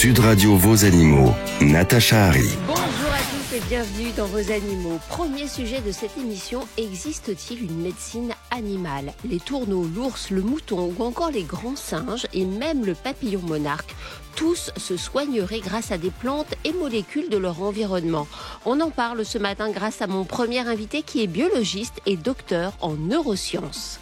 Sud Radio Vos Animaux, Natacha Harry. Bonjour à tous et bienvenue dans Vos Animaux. Premier sujet de cette émission, existe-t-il une médecine animale ? Les tourneaux, l'ours, le mouton ou encore les grands singes et même le papillon monarque, tous se soigneraient grâce à des plantes et molécules de leur environnement. On en parle ce matin grâce à mon premier invité qui est biologiste et docteur en neurosciences.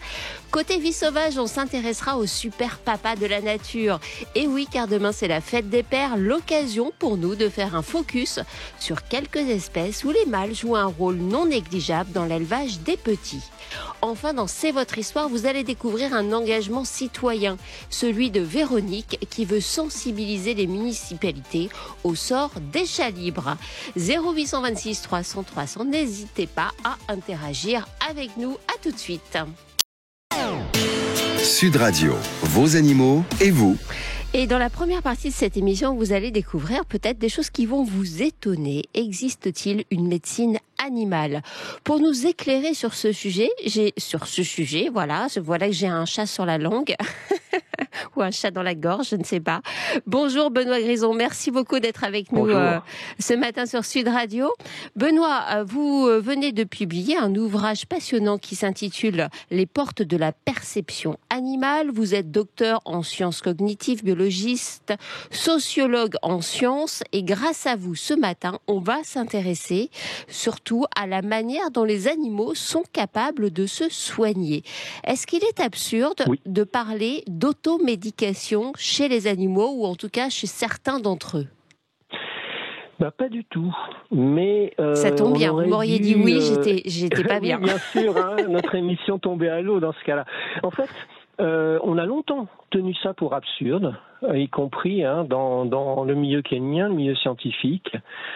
Côté vie sauvage, on s'intéressera au super papa de la nature. Et oui, car demain c'est la fête des pères, l'occasion pour nous de faire un focus sur quelques espèces où les mâles jouent un rôle non négligeable dans l'élevage des petits. Enfin, dans C'est votre histoire, vous allez découvrir un engagement citoyen, celui de Véronique qui veut sensibiliser les municipalités au sort des chats libres. 0826 300 300, n'hésitez pas à interagir avec nous. À tout de suite. Sud Radio, vos animaux et vous. Et dans la première partie de cette émission, vous allez découvrir peut-être des choses qui vont vous étonner. Existe-t-il une médecine animale ? Pour nous éclairer sur ce sujet, voilà que j'ai un chat sur la langue. Ou un chat dans la gorge, je ne sais pas. Bonjour Benoît Grison, merci beaucoup d'être avec nous ce matin sur Sud Radio. Benoît, vous venez de publier un ouvrage passionnant qui s'intitule « Les portes de la perception animale ». Vous êtes docteur en sciences cognitives, biologiste, sociologue en sciences et grâce à vous ce matin, on va s'intéresser surtout à la manière dont les animaux sont capables de se soigner. Est-ce qu'il est absurde de parler d'automédication chez les animaux, ou en tout cas chez certains d'entre eux? Pas du tout, mais ça tombe bien, vous m'auriez dit oui, j'étais pas bien. Oui, bien sûr, notre émission tombait à l'eau dans ce cas-là. En fait, on a longtemps tenu ça pour absurde, y compris dans le milieu qui est le mien, le milieu scientifique,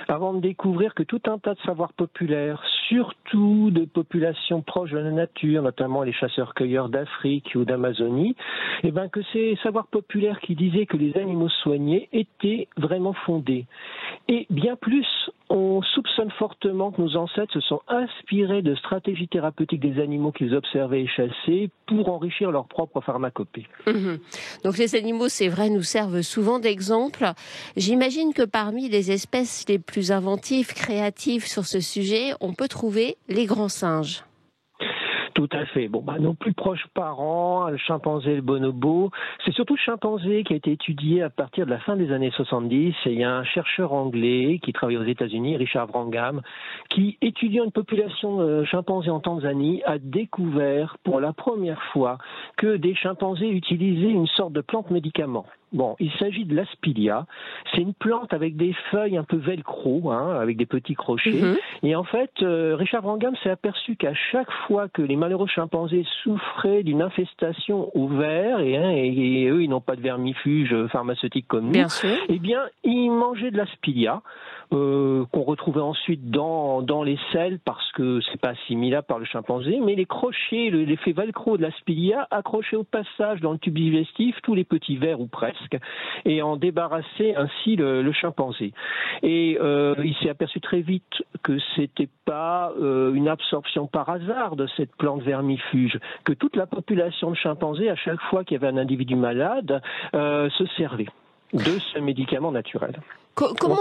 avant de découvrir que tout un tas de savoirs populaires, surtout de populations proches de la nature, notamment les chasseurs-cueilleurs d'Afrique ou d'Amazonie, que ces savoirs populaires qui disaient que les animaux soignés étaient vraiment fondés. Et bien plus, on soupçonne fortement que nos ancêtres se sont inspirés de stratégies thérapeutiques des animaux qu'ils observaient et chassaient pour enrichir leur propre pharmacopée. Donc les animaux, c'est vrai, nous servent souvent d'exemple. J'imagine que parmi les espèces les plus inventives, créatives sur ce sujet, on peut trouver les grands singes. Tout à fait. Nos plus proches parents, le chimpanzé et le bonobo, c'est surtout le chimpanzé qui a été étudié à partir de la fin des années 70. Et il y a un chercheur anglais qui travaille aux États-Unis, Richard Wrangham, qui, étudiant une population de chimpanzés en Tanzanie, a découvert pour la première fois que des chimpanzés utilisaient une sorte de plante médicament. Il s'agit de l'aspilia. C'est une plante avec des feuilles un peu velcro, avec des petits crochets. Et en fait, Richard Wrangham s'est aperçu qu'à chaque fois que les malheureux chimpanzés souffraient d'une infestation au ver, et eux, ils n'ont pas de vermifuge pharmaceutique comme nous, ils mangeaient de l'aspilia, qu'on retrouvait ensuite dans les selles parce que c'est pas assimilable par le chimpanzé, mais les crochets, l'effet velcro de l'aspilia accrochaient au passage dans le tube digestif tous les petits vers ou presque, et en débarrasser ainsi le chimpanzé. Et il s'est aperçu très vite que c'était pas une absorption par hasard de cette plante vermifuge, que toute la population de chimpanzés, à chaque fois qu'il y avait un individu malade, se servait de ce médicament naturel. Comment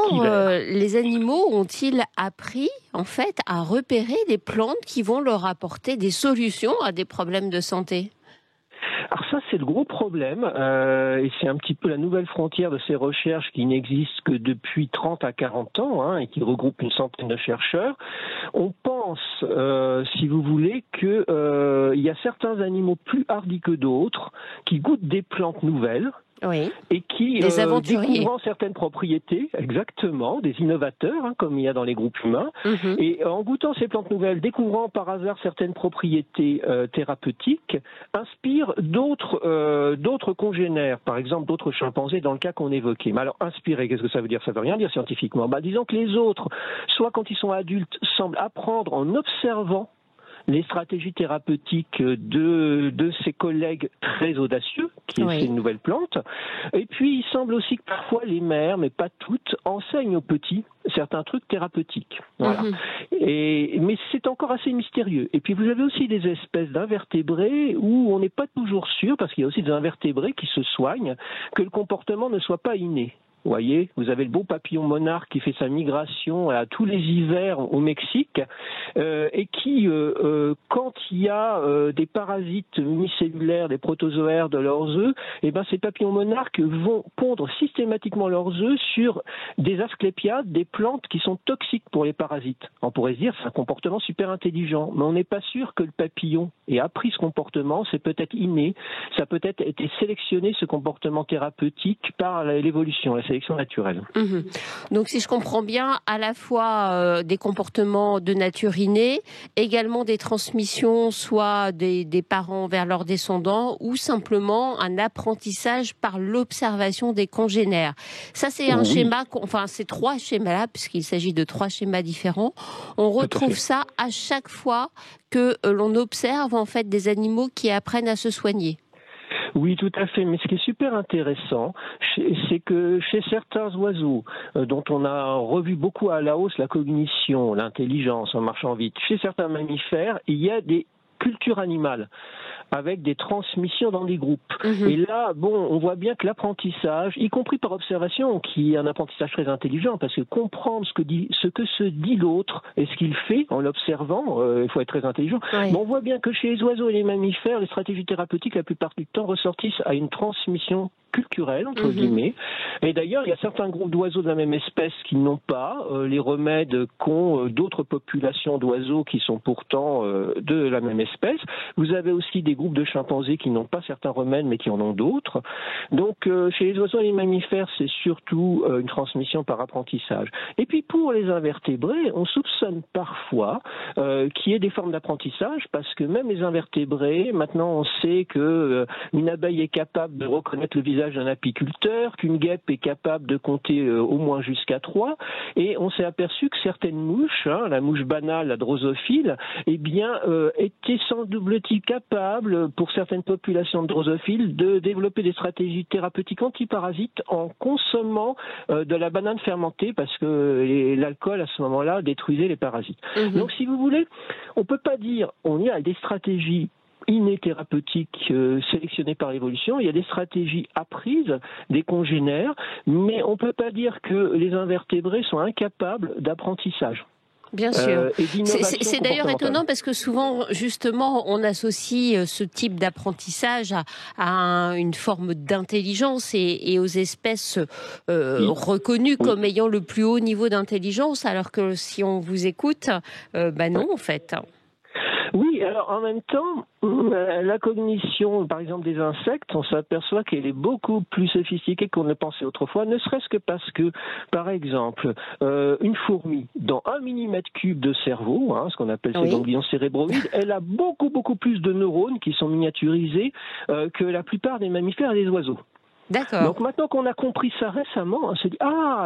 les animaux ont-ils appris, en fait, à repérer des plantes qui vont leur apporter des solutions à des problèmes de santé ? Alors ça, c'est le gros problème, et c'est un petit peu la nouvelle frontière de ces recherches qui n'existent que depuis 30 à 40 ans, et qui regroupe une centaine de chercheurs. On pense, si vous voulez, que il y a certains animaux plus hardis que d'autres qui goûtent des plantes nouvelles. Et qui, découvrant certaines propriétés, exactement, des innovateurs, comme il y a dans les groupes humains, et en goûtant ces plantes nouvelles, découvrant par hasard certaines propriétés thérapeutiques, inspirent d'autres congénères, par exemple d'autres chimpanzés dans le cas qu'on évoquait. Mais alors, inspirer, qu'est-ce que ça veut dire ? Ça veut rien dire scientifiquement. Disons que les autres, soit quand ils sont adultes, semblent apprendre en observant les stratégies thérapeutiques de ses collègues très audacieux, qui essaient une nouvelle plante. Et puis, il semble aussi que parfois les mères, mais pas toutes, enseignent aux petits certains trucs thérapeutiques. Voilà. Mais c'est encore assez mystérieux. Et puis, vous avez aussi des espèces d'invertébrés où on n'est pas toujours sûr, parce qu'il y a aussi des invertébrés qui se soignent, que le comportement ne soit pas inné. Vous voyez, vous avez le beau papillon monarque qui fait sa migration à tous les hivers au Mexique et qui, quand il y a des parasites unicellulaires, des protozoaires de leurs œufs, eh ben ces papillons monarques vont pondre systématiquement leurs œufs sur des asclépiades, des plantes qui sont toxiques pour les parasites. On pourrait se dire c'est un comportement super intelligent, mais on n'est pas sûr que le papillon ait appris ce comportement. C'est peut-être inné, ça peut être été sélectionné ce comportement thérapeutique par l'évolution, la sélection naturelle. Donc si je comprends bien, à la fois des comportements de nature innée, également des transmissions soit des parents vers leurs descendants ou simplement un apprentissage par l'observation des congénères. Ça c'est un schéma, enfin c'est 3 schémas-là puisqu'il s'agit de 3 schémas différents. On retrouve ça à chaque fois que l'on observe en fait des animaux qui apprennent à se soigner. Oui, tout à fait. Mais ce qui est super intéressant, c'est que chez certains oiseaux, dont on a revu beaucoup à la hausse la cognition, l'intelligence en marchant vite, chez certains mammifères, il y a des cultures animales avec des transmissions dans des groupes. Et là, on voit bien que l'apprentissage, y compris par observation, qui est un apprentissage très intelligent, parce que comprendre ce que se dit l'autre et ce qu'il fait en l'observant, il faut être très intelligent. Oui. Mais on voit bien que chez les oiseaux et les mammifères, les stratégies thérapeutiques, la plupart du temps, ressortissent à une transmission culturelle, entre guillemets. Et d'ailleurs, il y a certains groupes d'oiseaux de la même espèce qui n'ont pas les remèdes qu'ont d'autres populations d'oiseaux qui sont pourtant de la même espèce. Vous avez aussi des groupes de chimpanzés qui n'ont pas certains remèdes, mais qui en ont d'autres. Donc, chez les oiseaux et les mammifères, c'est surtout une transmission par apprentissage. Et puis, pour les invertébrés, on soupçonne parfois qu'il y ait des formes d'apprentissage, parce que même les invertébrés, maintenant, on sait que une abeille est capable de reconnaître le visage d'un apiculteur, qu'une guêpe est capable de compter au moins jusqu'à 3, et on s'est aperçu que certaines mouches, la mouche banale, la drosophile, eh bien, étaient semble-t-il capables, pour certaines populations de drosophiles, de développer des stratégies thérapeutiques antiparasites en consommant de la banane fermentée, parce que l'alcool, à ce moment-là, détruisait les parasites. Donc, si vous voulez, on ne peut pas dire on y a des stratégies innées thérapeutiques sélectionnées par l'évolution, il y a des stratégies apprises, des congénères, mais on ne peut pas dire que les invertébrés sont incapables d'apprentissage. Bien sûr. C'est d'ailleurs étonnant parce que souvent, justement, on associe ce type d'apprentissage à une forme d'intelligence et aux espèces reconnues comme ayant le plus haut niveau d'intelligence, alors que si on vous écoute, non, en fait. Oui, alors en même temps, la cognition, par exemple des insectes, on s'aperçoit qu'elle est beaucoup plus sophistiquée qu'on ne le pensait autrefois, ne serait-ce que parce que, par exemple, une fourmi, dans 1 millimètre cube de cerveau, ce qu'on appelle ses ganglions cérébroïdes, elle a beaucoup plus de neurones qui sont miniaturisés que la plupart des mammifères et des oiseaux. D'accord. Donc maintenant qu'on a compris ça récemment, on se dit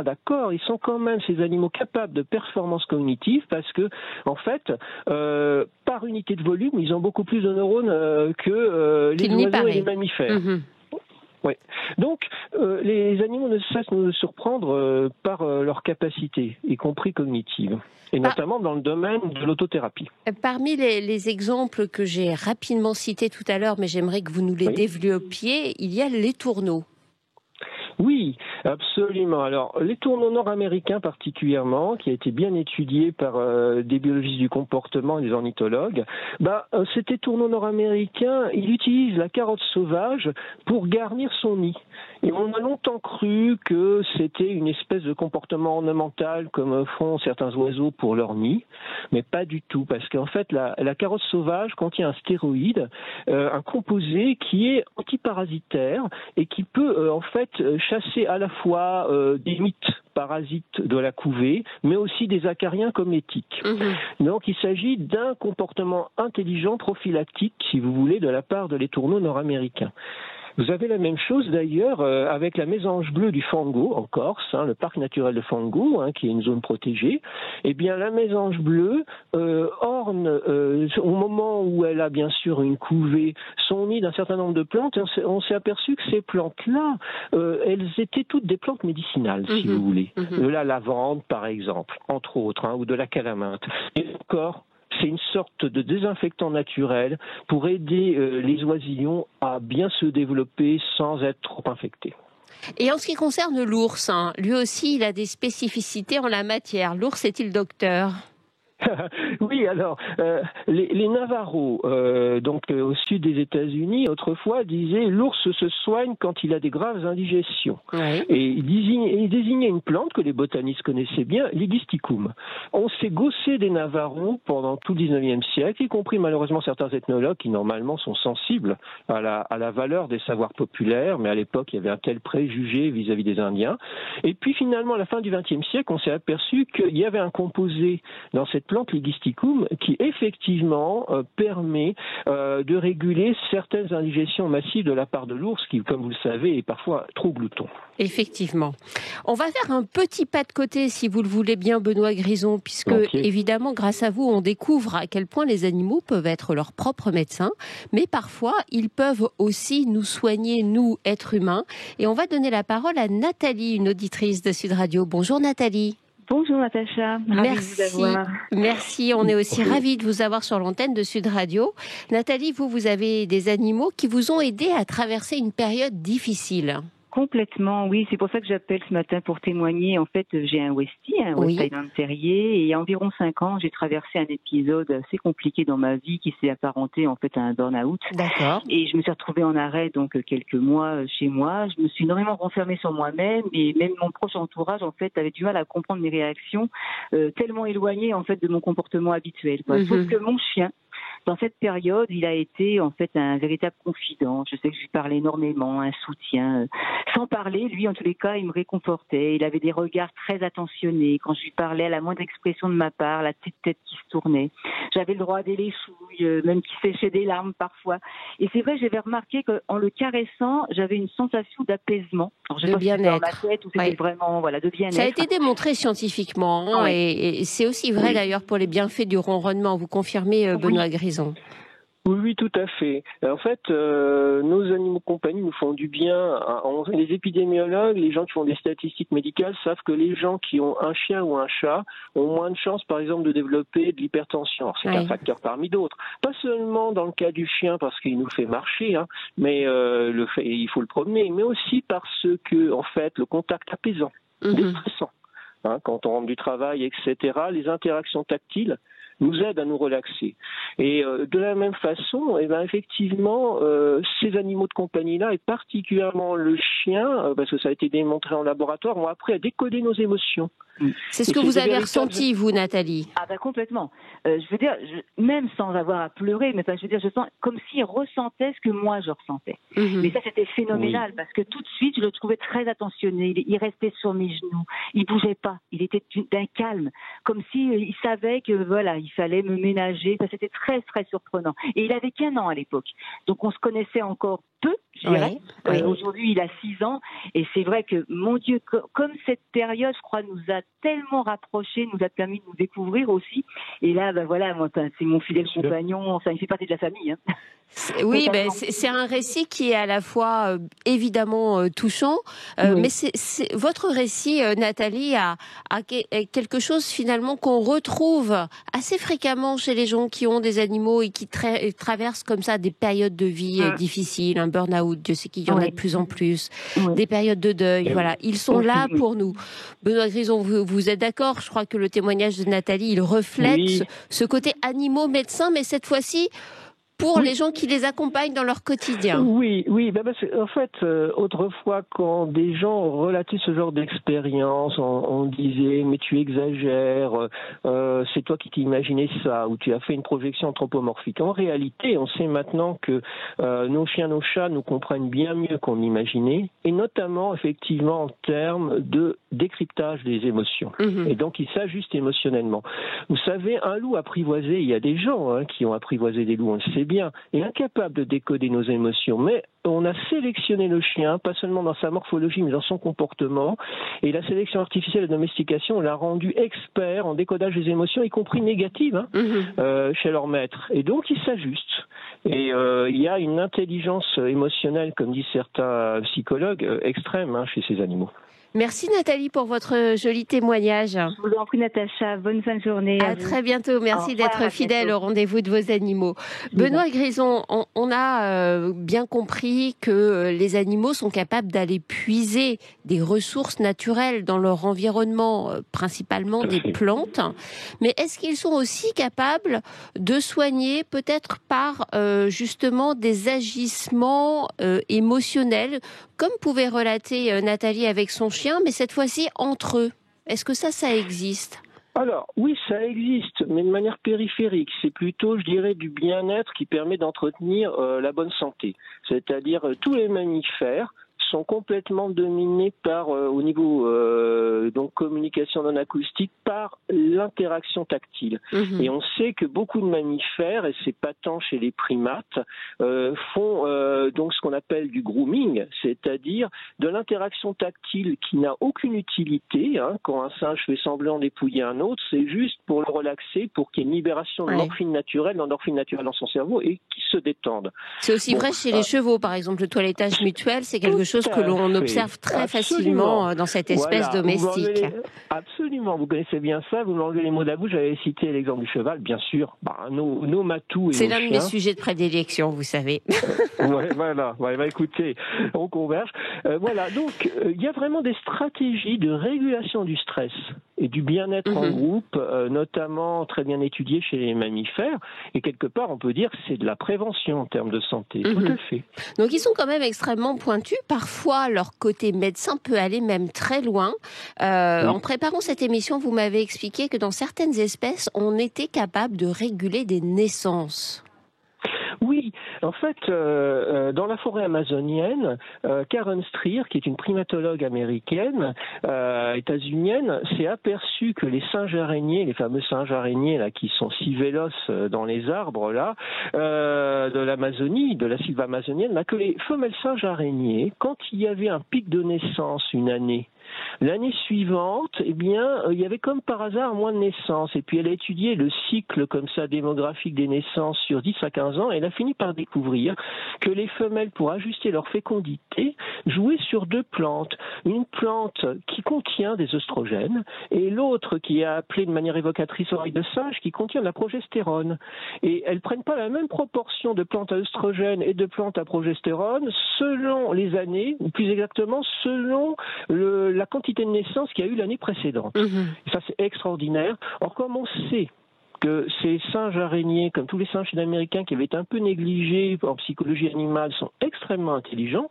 d'accord, ils sont quand même ces animaux capables de performance cognitive parce que en fait, par unité de volume, ils ont beaucoup plus de neurones que les oiseaux et les mammifères. Oui. Donc, les animaux ne cessent de nous surprendre par leur capacité, y compris cognitive, et notamment dans le domaine de l'autothérapie. Parmi les exemples que j'ai rapidement cités tout à l'heure, mais j'aimerais que vous nous les développiez, il y a les tourneaux. Oui, absolument. Alors, les tourneaux nord-américains particulièrement, qui a été bien étudié par des biologistes du comportement et des ornithologues, ces tourneaux nord-américains, il utilise la carotte sauvage pour garnir son nid. Et on a longtemps cru que c'était une espèce de comportement ornemental comme font certains oiseaux pour leur nid, mais pas du tout, parce qu'en fait, la carotte sauvage contient un stéroïde, un composé qui est antiparasitaire et qui peut en fait chasser à la fois des mites parasites de la couvée, mais aussi des acariens comme les tiques. Donc il s'agit d'un comportement intelligent prophylactique, si vous voulez, de la part de les tourneaux nord-américains. Vous avez la même chose d'ailleurs avec la mésange bleue du Fango en Corse, le parc naturel de Fango, qui est une zone protégée. Eh bien, la mésange bleue orne au moment où elle a bien sûr une couvée son nid d'un certain nombre de plantes. On s'est aperçu que ces plantes-là, elles étaient toutes des plantes médicinales, si vous voulez. De la lavande, par exemple, entre autres, ou de la calaminthe. Et encore, c'est une sorte de désinfectant naturel pour aider les oisillons à bien se développer sans être trop infectés. Et en ce qui concerne l'ours, lui aussi, il a des spécificités en la matière. L'ours est-il docteur ? Oui, alors, les Navajos, au sud des États-Unis, autrefois disaient l'ours se soigne quand il a des graves indigestions. Oui. Et il désignait une plante que les botanistes connaissaient bien, l'Hygosticum. On s'est gaussé des Navajos pendant tout le 19e siècle, y compris malheureusement certains ethnologues qui normalement sont sensibles à la valeur des savoirs populaires, mais à l'époque il y avait un tel préjugé vis-à-vis des Indiens. Et puis finalement, à la fin du 20e siècle, on s'est aperçu qu'il y avait un composé dans cette plante, l'Hygosticum, qui effectivement permet de réguler certaines indigestions massives de la part de l'ours, qui, comme vous le savez, est parfois trop glouton. Effectivement. On va faire un petit pas de côté, si vous le voulez bien, Benoît Grison, puisque évidemment, grâce à vous, on découvre à quel point les animaux peuvent être leurs propres médecins, mais parfois, ils peuvent aussi nous soigner, nous, êtres humains. Et on va donner la parole à Nathalie, une auditrice de Sud Radio. Bonjour Nathalie. Bonjour Natacha, Merci, on est aussi ravis de vous avoir sur l'antenne de Sud Radio. Nathalie, vous avez des animaux qui vous ont aidé à traverser une période difficile. Complètement, oui. C'est pour ça que j'appelle ce matin pour témoigner. En fait, j'ai un Westie, West Highland Terrier, et il y a environ 5 ans, j'ai traversé un épisode assez compliqué dans ma vie qui s'est apparenté en fait à un burn-out. D'accord. Et je me suis retrouvée en arrêt donc quelques mois chez moi. Je me suis énormément renfermée sur moi-même, et même mon proche entourage en fait avait du mal à comprendre mes réactions, tellement éloignées en fait de mon comportement habituel. Sauf que mon chien, dans cette période, il a été en fait un véritable confident. Je sais que je lui parlais énormément, un soutien. Sans parler, lui, en tous les cas, il me réconfortait. Il avait des regards très attentionnés. Quand je lui parlais, à la moindre expression de ma part, la petite tête qui se tournait. J'avais le droit à des léchouilles, même qui séchaient des larmes parfois. Et c'est vrai, j'avais remarqué qu'en le caressant, j'avais une sensation d'apaisement. Alors, je sais pas si c'était dans ma tête ou c'était vraiment de bien-être. Ça a été démontré scientifiquement, et c'est aussi vrai d'ailleurs pour les bienfaits du ronronnement. Vous confirmez, Benoît Grison? Oui, tout à fait. En fait, nos animaux de compagnie nous font du bien. Les épidémiologues, les gens qui font des statistiques médicales savent que les gens qui ont un chien ou un chat ont moins de chances, par exemple, de développer de l'hypertension. Alors, c'est un facteur parmi d'autres. Pas seulement dans le cas du chien parce qu'il nous fait marcher, mais il faut le promener, mais aussi parce que, en fait, le contact apaisant, déstressant, quand on rentre du travail, etc., les interactions tactiles nous aident à nous relaxer. Et de la même façon, effectivement, ces animaux de compagnie-là, et particulièrement le chien, parce que ça a été démontré en laboratoire, ont appris à décoder nos émotions. C'est ce que vous avez ressenti, vous, Nathalie? Complètement. Je veux dire, même sans avoir à pleurer, mais je sens comme s'il ressentait ce que moi je ressentais. Mais ça, c'était phénoménal, parce que tout de suite, je le trouvais très attentionné. Il restait sur mes genoux, il bougeait pas, il était d'un calme, comme s'il savait que il fallait me ménager. Ça, c'était très très surprenant. Et il avait qu'1 an à l'époque, donc on se connaissait encore peu, je dirais. Aujourd'hui, il a 6 ans, et c'est vrai que, mon Dieu, comme cette période, je crois, nous a tellement rapprochés, nous a permis de nous découvrir aussi. Et là, moi, c'est mon fidèle compagnon, ça il fait partie de la famille. Oui, c'est un récit qui est à la fois évidemment touchant, mais c'est votre récit, Nathalie, a quelque chose finalement qu'on retrouve assez fréquemment chez les gens qui ont des animaux et qui traversent comme ça des périodes de vie difficiles, un burn-out, Dieu sait qu'il y en a de plus en plus, des périodes de deuil, ils sont là pour nous. Benoît Grison, vous êtes d'accord? Je crois que le témoignage de Nathalie, il reflète ce côté animaux-médecins, mais cette fois-ci pour les gens qui les accompagnent dans leur quotidien. Oui, en fait, autrefois, quand des gens relataient ce genre d'expérience, on disait « mais tu exagères, c'est toi qui t'imaginais ça » ou « tu as fait une projection anthropomorphique ». En réalité, on sait maintenant que nos chiens, nos chats nous comprennent bien mieux qu'on l'imaginait, et notamment, effectivement, en termes de décryptage des émotions. Et donc, ils s'ajustent émotionnellement. Vous savez, un loup apprivoisé, il y a des gens qui ont apprivoisé des loups, on le sait bien, est incapable de décoder nos émotions. Mais on a sélectionné le chien, pas seulement dans sa morphologie, mais dans son comportement. Et la sélection artificielle et la domestication l'a rendu expert en décodage des émotions, y compris négatives, chez leur maître. Et donc, il s'ajuste. Et il y a une intelligence émotionnelle, comme disent certains psychologues, extrême chez ces animaux. Merci Nathalie pour votre joli témoignage. Je vous en prie Natacha, bonne fin de journée. À très bientôt, merci d'être fidèle au rendez-vous de vos animaux. Benoît Grison, on a bien compris que les animaux sont capables d'aller puiser des ressources naturelles dans leur environnement, principalement des plantes, mais est-ce qu'ils sont aussi capables de soigner peut-être par justement des agissements émotionnels, comme pouvait relater Nathalie avec son chien, mais cette fois-ci entre eux? Est-ce que ça existe? Alors, oui, ça existe, mais de manière périphérique. C'est plutôt, je dirais, du bien-être qui permet d'entretenir la bonne santé. C'est-à-dire, tous les mammifères sont complètement dominés par, au niveau donc communication non acoustique, par l'interaction tactile. Et on sait que beaucoup de mammifères, et c'est patent chez les primates, font donc ce qu'on appelle du grooming, c'est-à-dire de l'interaction tactile qui n'a aucune utilité. Quand un singe fait semblant d'épouiller un autre, c'est juste pour le relaxer, pour qu'il y ait une libération de l'endorphine naturelle dans son cerveau et qu'il se détende. C'est aussi vrai chez les chevaux, par exemple, le toilettage mutuel, c'est quelque chose que l'on observe très facilement dans cette espèce domestique. Absolument, vous connaissez bien ça, vous m'enlevez les mots de la bouche, j'avais cité l'exemple du cheval, bien sûr, nos matous et c'est nos l'un de mes sujets de prédilection, vous savez. Écoutez, on converge. Donc il y a vraiment des stratégies de régulation du stress et du bien-être en groupe, notamment très bien étudiées chez les mammifères, et quelque part on peut dire que c'est de la prévention en termes de santé, tout à fait. Donc ils sont quand même extrêmement pointus, parfois leur côté médecin peut aller même très loin. En préparant cette émission, vous m'avez expliqué que dans certaines espèces, on était capable de réguler des naissances. Oui, en fait, dans la forêt amazonienne, Karen Steer, qui est une primatologue américaine, états-unienne, s'est aperçue que les singes araignées, les fameux singes araignées là, qui sont si véloces dans les arbres là, de l'Amazonie, de la sylve amazonienne, que les femelles singes araignées, quand il y avait un pic de naissance une année, l'année suivante, il y avait comme par hasard moins de naissances. Et puis elle a étudié le cycle comme ça démographique des naissances sur 10 à 15 ans. Et elle a fini par découvrir que les femelles, pour ajuster leur fécondité, jouaient sur deux plantes. Une plante qui contient des œstrogènes et l'autre qui est appelée de manière évocatrice oreille de singe, qui contient de la progestérone. Et elles prennent pas la même proportion de plantes à œstrogènes et de plantes à progestérone selon les années, ou plus exactement selon la quantité de naissance qu'il y a eu l'année précédente. Et ça, c'est extraordinaire. Or, comme on sait que ces singes araignées, comme tous les singes sud-américains qui avaient été un peu négligés en psychologie animale, sont extrêmement intelligents,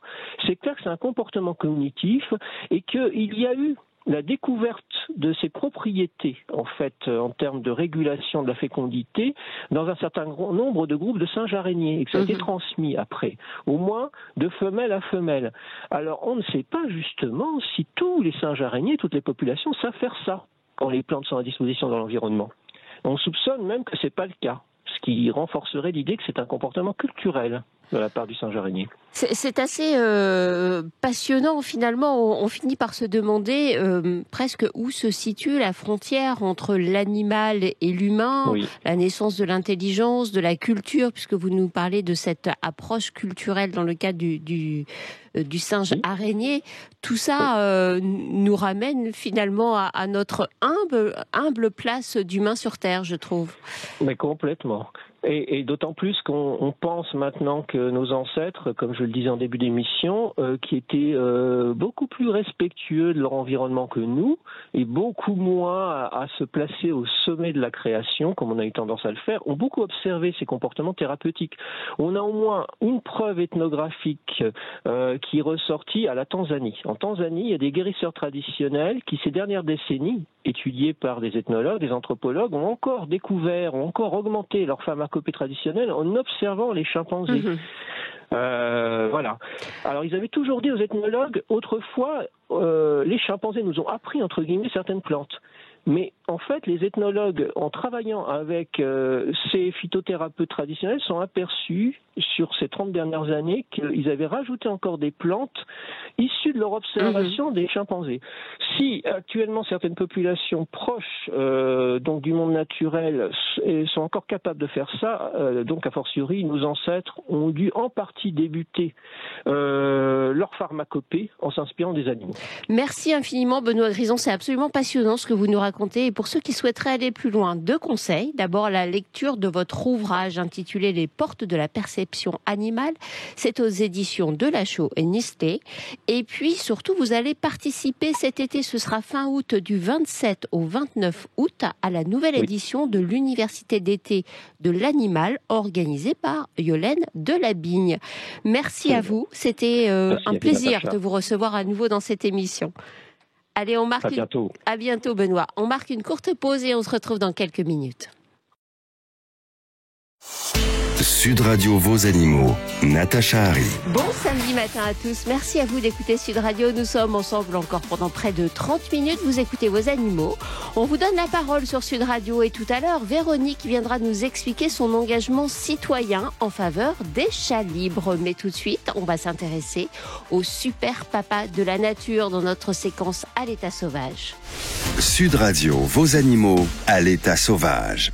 c'est clair que c'est un comportement cognitif et qu'il y a eu la découverte de ces propriétés, en fait, en termes de régulation de la fécondité, dans un certain nombre de groupes de singes araignées, et que ça a été transmis après, au moins de femelle à femelle. Alors, on ne sait pas justement si tous les singes araignées, toutes les populations savent faire ça, quand les plantes sont à disposition dans l'environnement. On soupçonne même que c'est pas le cas, ce qui renforcerait l'idée que c'est un comportement culturel de la part du singe araignée. C'est assez passionnant finalement. On finit par se demander presque où se situe la frontière entre l'animal et l'humain, la naissance de l'intelligence, de la culture, puisque vous nous parlez de cette approche culturelle dans le cadre du singe araignée. Tout ça nous ramène finalement à notre humble place d'humain sur Terre, je trouve. Mais complètement. Et d'autant plus qu'on pense maintenant que nos ancêtres, comme je le disais en début d'émission, qui étaient beaucoup plus respectueux de leur environnement que nous, et beaucoup moins à se placer au sommet de la création, comme on a eu tendance à le faire, ont beaucoup observé ces comportements thérapeutiques. On a au moins une preuve ethnographique qui est ressortie à la Tanzanie. En Tanzanie, il y a des guérisseurs traditionnels qui, ces dernières décennies, étudiés par des ethnologues, des anthropologues, ont encore découvert, ont encore augmenté leur pharmacopée traditionnelle en observant les chimpanzés. Voilà. Alors, ils avaient toujours dit aux ethnologues, autrefois, les chimpanzés nous ont appris, entre guillemets, certaines plantes. Mais en fait, les ethnologues, en travaillant avec ces phytothérapeutes traditionnels, sont aperçus sur ces 30 dernières années qu'ils avaient rajouté encore des plantes issues de leur observation des chimpanzés. Si actuellement certaines populations proches donc du monde naturel sont encore capables de faire ça, donc a fortiori nos ancêtres ont dû en partie débuter leur pharmacopée en s'inspirant des animaux. Merci infiniment Benoît Grison, c'est absolument passionnant ce que vous nous racontez. Et pour ceux qui souhaiteraient aller plus loin, 2 conseils. D'abord la lecture de votre ouvrage intitulé Les portes de la perception animale. C'est aux éditions Delachaux et Nistlé. Et puis surtout vous allez participer cet été, ce sera fin août, du 27 au 29 août, à la nouvelle édition de l'Université d'été de l'animal organisée par Yolaine Delabigne. Merci à vous, c'était un plaisir de vous recevoir à nouveau dans cette émission. Allez, on marque à bientôt Benoît. On marque une courte pause et on se retrouve dans quelques minutes. Sud Radio Vos Animaux, Natacha Harry. Bon samedi matin à tous. Merci à vous d'écouter Sud Radio. Nous sommes ensemble encore pendant près de 30 minutes. Vous écoutez Vos Animaux. On vous donne la parole sur Sud Radio et tout à l'heure, Véronique viendra nous expliquer son engagement citoyen en faveur des chats libres. Mais tout de suite, on va s'intéresser au super papa de la nature dans notre séquence à l'état sauvage. Sud Radio Vos Animaux, à l'état sauvage.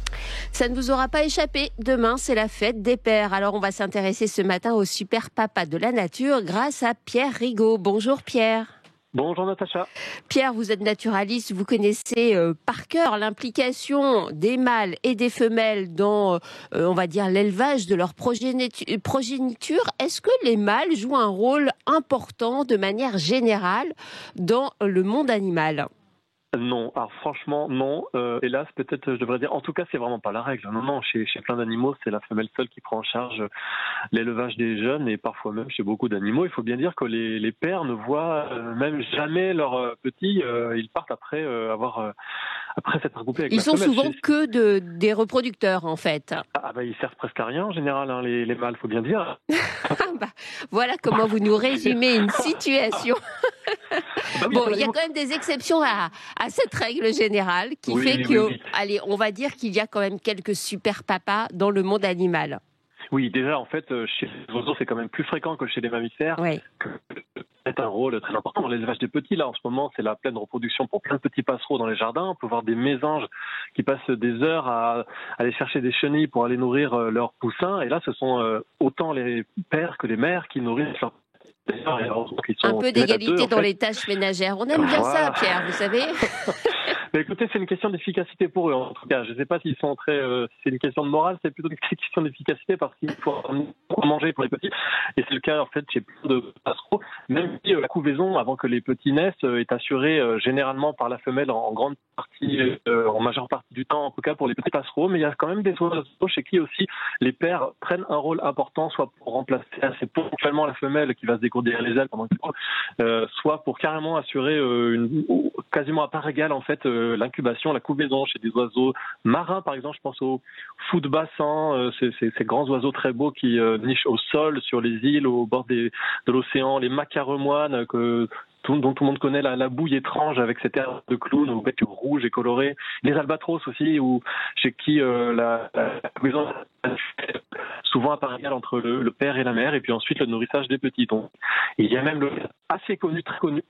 Ça ne vous aura pas échappé, demain c'est la fête des pères. Alors on va s'intéresser ce matin au super papa de la nature grâce à Pierre Rigaud. Bonjour Pierre. Bonjour Natacha. Pierre, vous êtes naturaliste, vous connaissez par cœur l'implication des mâles et des femelles dans, on va dire, l'élevage de leur progéniture. Est-ce que les mâles jouent un rôle important de manière générale dans le monde animal ? Non, alors franchement non. Hélas, peut-être je devrais dire. En tout cas, c'est vraiment pas la règle. Non, chez plein d'animaux, c'est la femelle seule qui prend en charge l'élevage des jeunes et parfois même chez beaucoup d'animaux. Il faut bien dire que les pères ne voient même jamais leurs petits. Ils partent après après s'être regroupés avec la femelle. Ils sont souvent que des reproducteurs en fait. Ils servent presque à rien en général, hein, les mâles, faut bien dire. Voilà comment vous nous résumez une situation. Bon, il y a quand même des exceptions à cette règle générale qui fait que, allez, on va dire qu'il y a quand même quelques super papas dans le monde animal. Oui, déjà, en fait, chez les oiseaux, c'est quand même plus fréquent que chez les mammifères. Oui. C'est un rôle très important dans l'élevage des petits. Là, en ce moment, c'est la pleine reproduction pour plein de petits passereaux dans les jardins. On peut voir des mésanges qui passent des heures à aller chercher des chenilles pour aller nourrir leurs poussins. Et là, ce sont autant les pères que les mères qui nourrissent leurs un peu d'égalité dans les tâches ménagères. On aime bien ça, Pierre, vous savez. Mais écoutez, c'est une question d'efficacité pour eux, en tout cas. Je ne sais pas s'ils sont c'est une question de morale, c'est plutôt une question d'efficacité parce qu'il faut manger pour les petits. Et c'est le cas, en fait, chez plein de passereaux. Même si la couvaison, avant que les petits naissent, est assurée généralement par la femelle en grande partie, en majeure partie du temps, en tout cas pour les petits passereaux. Mais il y a quand même des oiseaux chez qui aussi les pères prennent un rôle important, soit pour remplacer assez ponctuellement la femelle qui va se dégourdir les ailes pendant que soit pour carrément assurer quasiment à part égale, en fait, l'incubation, la couvaison chez des oiseaux marins, par exemple. Je pense aux fous de bassin, ces grands oiseaux très beaux qui nichent au sol, sur les îles, au bord de l'océan, les macaremoines dont tout le monde connaît la bouille étrange avec cette air de clown aux bêtes rouges et colorées. Les albatros aussi, chez qui la couvaison souvent à part égale entre le père et la mère, et puis ensuite le nourrissage des petits. Donc, il y a même le assez connu, très connu,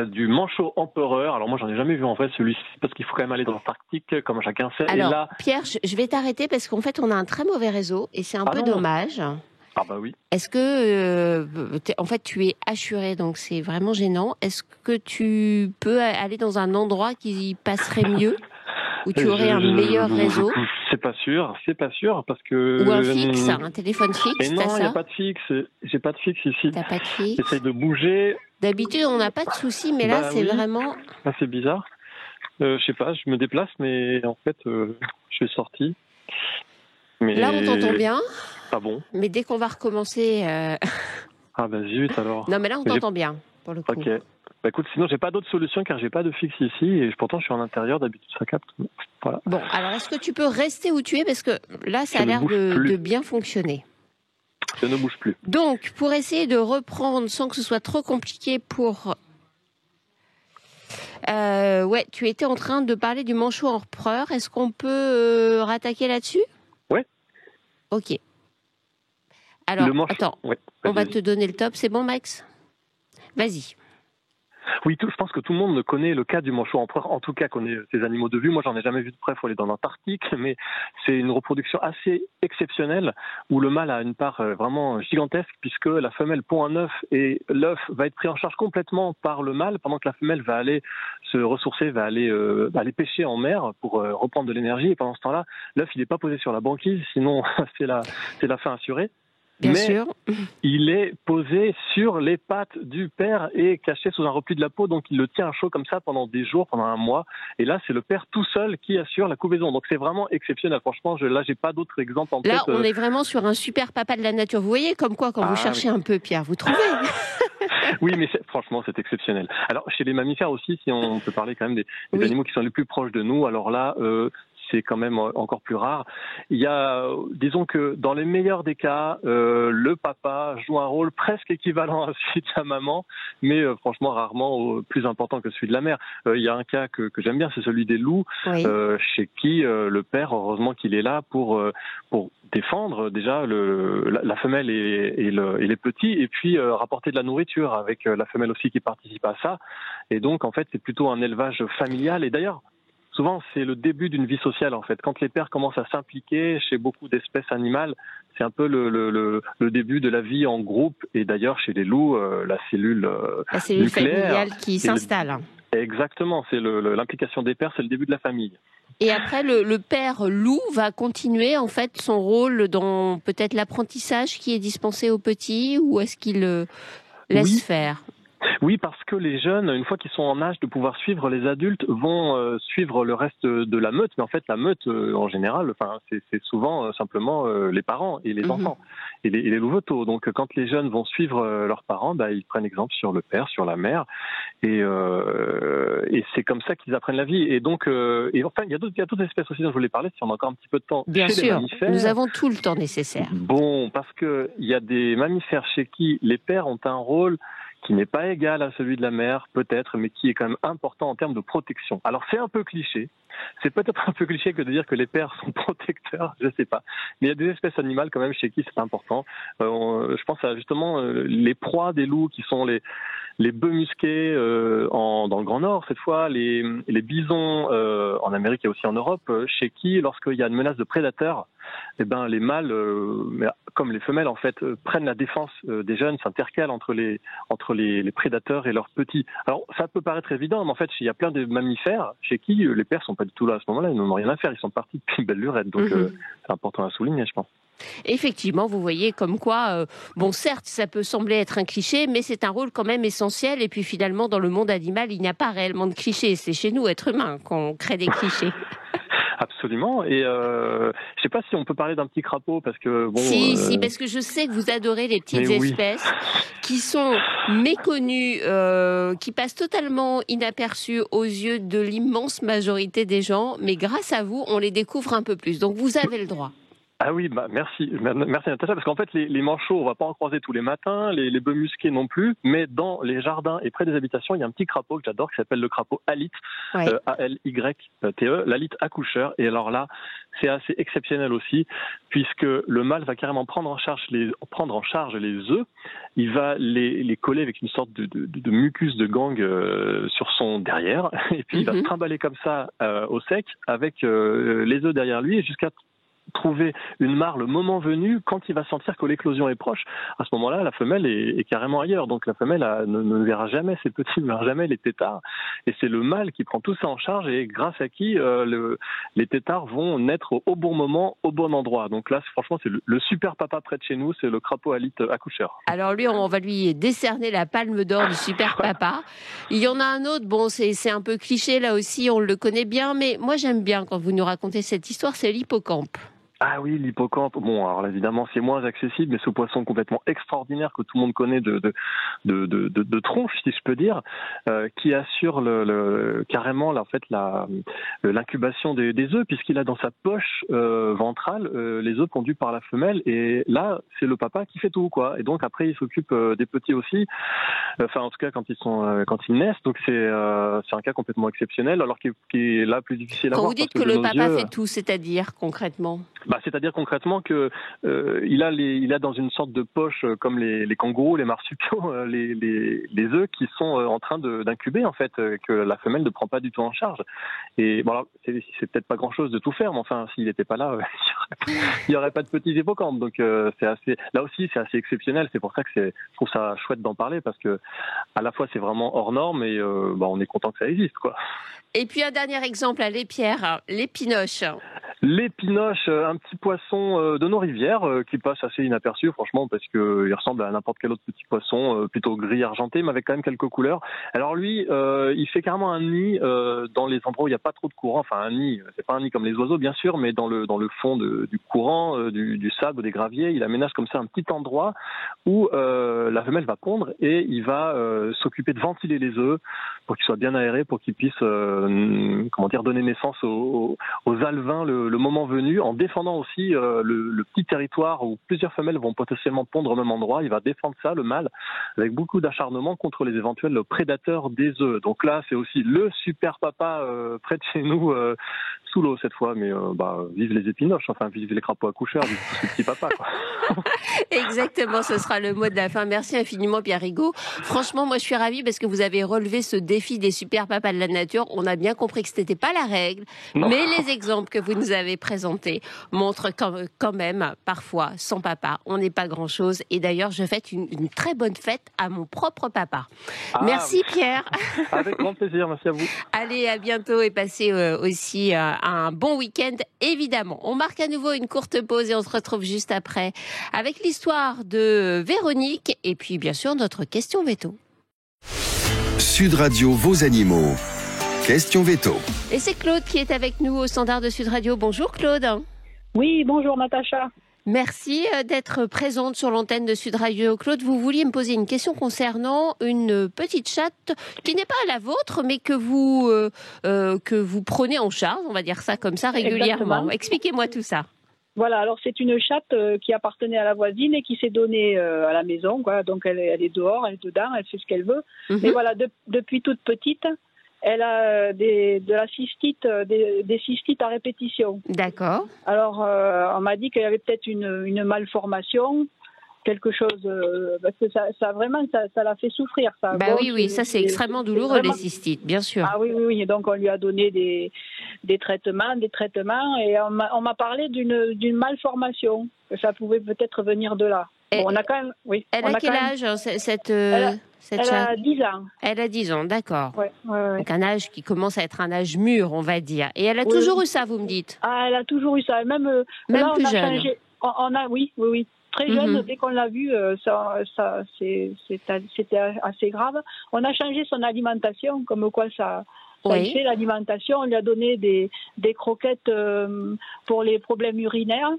du manchot empereur. Alors moi j'en ai jamais vu en fait celui-ci parce qu'il faut quand même aller dans l'Antarctique comme chacun sait. Alors et là... Pierre, je vais t'arrêter parce qu'en fait on a un très mauvais réseau et c'est un peu dommage. Ah bah oui. Est-ce que en fait tu es assuré donc c'est vraiment gênant. Est-ce que tu peux aller dans un endroit qui passerait mieux où tu aurais un meilleur réseau? C'est pas sûr parce que... Ou un fixe, un téléphone fixe. Et non, il n'y a pas de fixe. J'ai pas de fixe ici. T'as pas de fixe? J'essaye de bouger. D'habitude, on n'a pas de soucis, mais là, c'est vraiment... Là, c'est bizarre. Je sais pas, je me déplace, mais en fait, je suis sorti. Mais... Là, on t'entend bien. Ah bon? Mais dès qu'on va recommencer... Ah bah zut, alors. Non, mais là, on t'entend bien, pour le coup. Ok. Bah écoute, sinon j'ai pas d'autre solution car j'ai pas de fixe ici et pourtant je suis en intérieur, d'habitude ça capte. Voilà. Bon, alors est-ce que tu peux rester où tu es parce que là ça a l'air de bien fonctionner. Je ne bouge plus. Donc pour essayer de reprendre sans que ce soit trop compliqué pour... tu étais en train de parler du manchot empereur. Est-ce qu'on peut rattaquer là-dessus? Ouais. Ok. Alors, attends, on va te donner le top. C'est bon, Max? Vas-y. Oui, je pense que tout le monde connaît le cas du manchot empereur, en tout cas connaît ces animaux de vue. Moi, j'en ai jamais vu de près, il faut aller dans l'Antarctique, mais c'est une reproduction assez exceptionnelle où le mâle a une part vraiment gigantesque puisque la femelle pond un œuf et l'œuf va être pris en charge complètement par le mâle pendant que la femelle va aller se ressourcer, va aller pêcher en mer pour reprendre de l'énergie. Et pendant ce temps-là, l'œuf, il n'est pas posé sur la banquise, sinon c'est la fin assurée. Bien sûr. Il est posé sur les pattes du père et caché sous un repli de la peau, donc il le tient à chaud comme ça pendant des jours, pendant un mois. Et là, c'est le père tout seul qui assure la couvaison. Donc c'est vraiment exceptionnel. Franchement, là, j'ai pas d'autres exemples en tête. Là, on est vraiment sur un super papa de la nature. Vous voyez, comme quoi, quand vous cherchez un peu, Pierre, vous trouvez. Oui, mais franchement, c'est exceptionnel. Alors, chez les mammifères aussi, si on peut parler quand même des animaux qui sont les plus proches de nous, alors là, c'est quand même encore plus rare. Il y a, disons que dans les meilleurs des cas, le papa joue un rôle presque équivalent à celui de la maman, mais franchement rarement plus important que celui de la mère. Il y a un cas que j'aime bien, c'est celui des loups, oui. Chez qui le père, heureusement qu'il est là pour défendre déjà la femelle et les petits, et puis rapporter de la nourriture avec la femelle aussi qui participe à ça. Et donc en fait, c'est plutôt un élevage familial. Et d'ailleurs, souvent, c'est le début d'une vie sociale, en fait. Quand les pères commencent à s'impliquer chez beaucoup d'espèces animales, c'est un peu le début de la vie en groupe. Et d'ailleurs, chez les loups, la cellule familiale qui s'installe. Exactement. C'est l'implication des pères, c'est le début de la famille. Et après, le père loup va continuer, en fait, son rôle dans peut-être l'apprentissage qui est dispensé aux petits, ou est-ce qu'il laisse faire ? Oui, parce que les jeunes, une fois qu'ils sont en âge de pouvoir suivre les adultes, vont suivre le reste de la meute. Mais en fait, la meute, en général, c'est souvent simplement les parents et les enfants et les louveteaux. Donc, quand les jeunes vont suivre leurs parents, ils prennent exemple sur le père, sur la mère, et c'est comme ça qu'ils apprennent la vie. Et donc, il y a d'autres espèces aussi dont je voulais parler, si on a encore un petit peu de temps. Bien chez sûr, les mammifères, nous avons tout le temps nécessaire. Bon, parce que il y a des mammifères chez qui les pères ont un rôle qui n'est pas égal à celui de la mère, peut-être, mais qui est quand même important en termes de protection. Alors, c'est un peu cliché. C'est peut-être un peu cliché que de dire que les pères sont protecteurs, je sais pas. Mais il y a des espèces animales quand même chez qui c'est important. Je pense à justement les proies des loups qui sont les bœufs musqués dans le Grand Nord, cette fois, les bisons en Amérique et aussi en Europe, chez qui, lorsqu'il y a une menace de prédateurs, les mâles, comme les femelles en fait, prennent la défense des jeunes, s'intercalent entre les prédateurs et leurs petits. Alors ça peut paraître évident, mais en fait il y a plein de mammifères chez qui les pères sont pas du tout là à ce moment-là, ils n'en ont rien à faire, ils sont partis depuis belle lurette, donc c'est important à souligner, je pense. Effectivement, vous voyez comme quoi, certes, ça peut sembler être un cliché, mais c'est un rôle quand même essentiel. Et puis finalement, dans le monde animal, il n'y a pas réellement de clichés. C'est chez nous, êtres humains, qu'on crée des clichés. Absolument. Et je sais pas si on peut parler d'un petit crapaud parce que Si, parce que je sais que vous adorez les petites espèces qui sont méconnues, qui passent totalement inaperçues aux yeux de l'immense majorité des gens, mais grâce à vous, on les découvre un peu plus. Donc vous avez le droit. Ah oui, merci Natacha, parce qu'en fait les manchots, on va pas en croiser tous les matins, les bœufs musqués non plus, mais dans les jardins et près des habitations, il y a un petit crapaud que j'adore qui s'appelle le crapaud alyte, A-L-Y-T-E, l'alyte accoucheur. Et alors là, c'est assez exceptionnel aussi, puisque le mâle va carrément prendre en charge les œufs, il va les coller avec une sorte de mucus de gang sur son derrière, et puis il va se trimballer comme ça au sec avec les œufs derrière lui jusqu'à trouver une mare le moment venu quand il va sentir que l'éclosion est proche. À ce moment-là, la femelle est carrément ailleurs. Donc la femelle ne verra jamais ses petits, ne verra jamais les têtards. Et c'est le mâle qui prend tout ça en charge et grâce à qui les têtards vont naître au bon moment, au bon endroit. Donc là, franchement, c'est le super papa près de chez nous, c'est le crapaud alyte accoucheur. Alors lui, on va lui décerner la palme d'or du super papa. Il y en a un autre, c'est un peu cliché là aussi, on le connaît bien, mais moi j'aime bien quand vous nous racontez cette histoire, c'est l'hippocampe. Ah oui, l'hippocampe. Bon, alors là, évidemment, c'est moins accessible, mais ce poisson complètement extraordinaire que tout le monde connaît de tronche, si je peux dire, qui assure carrément là, en fait, l'incubation des œufs, puisqu'il a dans sa poche ventrale les œufs pondus par la femelle, et là, c'est le papa qui fait tout, quoi. Et donc après, il s'occupe des petits aussi. Enfin, en tout cas, quand ils naissent. Donc c'est un cas complètement exceptionnel, alors qui est là plus difficile à voir. Quand vous dites que le papa fait tout, c'est-à-dire concrètement? C'est-à-dire concrètement que il a dans une sorte de poche comme les kangourous, les marsupiaux, les œufs qui sont en train d'incuber en fait, que la femelle ne prend pas du tout en charge. Et bon, alors, c'est peut-être pas grand-chose de tout faire, mais enfin, s'il n'était pas là, il y aurait pas de petits hippocampes. Donc là aussi, c'est assez exceptionnel. C'est pour ça que je trouve ça chouette d'en parler parce que à la fois c'est vraiment hors norme et on est content que ça existe, quoi. Et puis un dernier exemple à l'épierre, l'épinoche. L'épinoche, un petit poisson de nos rivières qui passe assez inaperçu, franchement, parce qu'il ressemble à n'importe quel autre petit poisson, plutôt gris argenté, mais avec quand même quelques couleurs. Alors lui, il fait carrément un nid dans les endroits où il n'y a pas trop de courant. Enfin, un nid, c'est pas un nid comme les oiseaux, bien sûr, mais dans le fond du courant, du sable ou des graviers, il aménage comme ça un petit endroit où la femelle va pondre et il va s'occuper de ventiler les œufs pour qu'ils soient bien aérés, pour qu'ils puissent donner naissance aux alevins le moment venu, en défendant aussi le petit territoire où plusieurs femelles vont potentiellement pondre au même endroit. Il va défendre ça, le mâle, avec beaucoup d'acharnement contre les éventuels prédateurs des œufs. Donc là, c'est aussi le super papa près de chez nous, sous l'eau cette fois, mais vive les épinoches, enfin vive les crapauds accoucheurs, vive tous ces petits papas, quoi. Exactement, ce sera le mot de la fin. Merci infiniment Pierre Rigaud. Franchement, moi je suis ravie parce que vous avez relevé ce défi des super papas de la nature. On a bien compris que ce n'était pas la règle, mais les exemples que vous nous avez présentés montrent quand même, parfois, sans papa, on n'est pas grand-chose. Et d'ailleurs, je fête une très bonne fête à mon propre papa. Merci Pierre. Avec grand plaisir, merci à vous. Allez, à bientôt et passez aussi un bon week-end, évidemment. On marque à nouveau une courte pause et on se retrouve juste après avec l'histoire de Véronique et puis bien sûr notre question veto. Sud Radio, vos animaux. Question veto. Et c'est Claude qui est avec nous au standard de Sud Radio. Bonjour Claude. Oui, bonjour Natacha. Merci d'être présente sur l'antenne de Sud Radio. Claude, vous vouliez me poser une question concernant une petite chatte qui n'est pas la vôtre, mais que vous prenez en charge, on va dire ça comme ça, régulièrement. Exactement. Expliquez-moi tout ça. Voilà, alors c'est une chatte qui appartenait à la voisine et qui s'est donnée à la maison, quoi. Donc elle est dehors, elle est dedans, elle fait ce qu'elle veut. Mais voilà, depuis toute petite, elle a de la cystite, des cystites à répétition. D'accord. Alors on m'a dit qu'il y avait peut-être une malformation, quelque chose, parce que ça vraiment, ça l'a fait souffrir. Ça. Bah oui, ça c'est extrêmement douloureux, les cystites, bien sûr. Ah oui, et donc on lui a donné des traitements, et on m'a parlé d'une malformation, que ça pouvait peut-être venir de là. Bon, on a quand même, oui. Elle a quel âge, cette elle a 10 ans. Elle a 10 ans, d'accord. Ouais. Donc un âge qui commence à être un âge mûr, on va dire. Et elle a toujours eu ça, vous me dites? Ah, elle a toujours eu ça. Même là, plus on a jeune. changé. Oui. Très jeune, dès qu'on l'a vue, c'était assez grave. On a changé son alimentation, comme quoi ça fait l'alimentation. On lui a donné des croquettes pour les problèmes urinaires.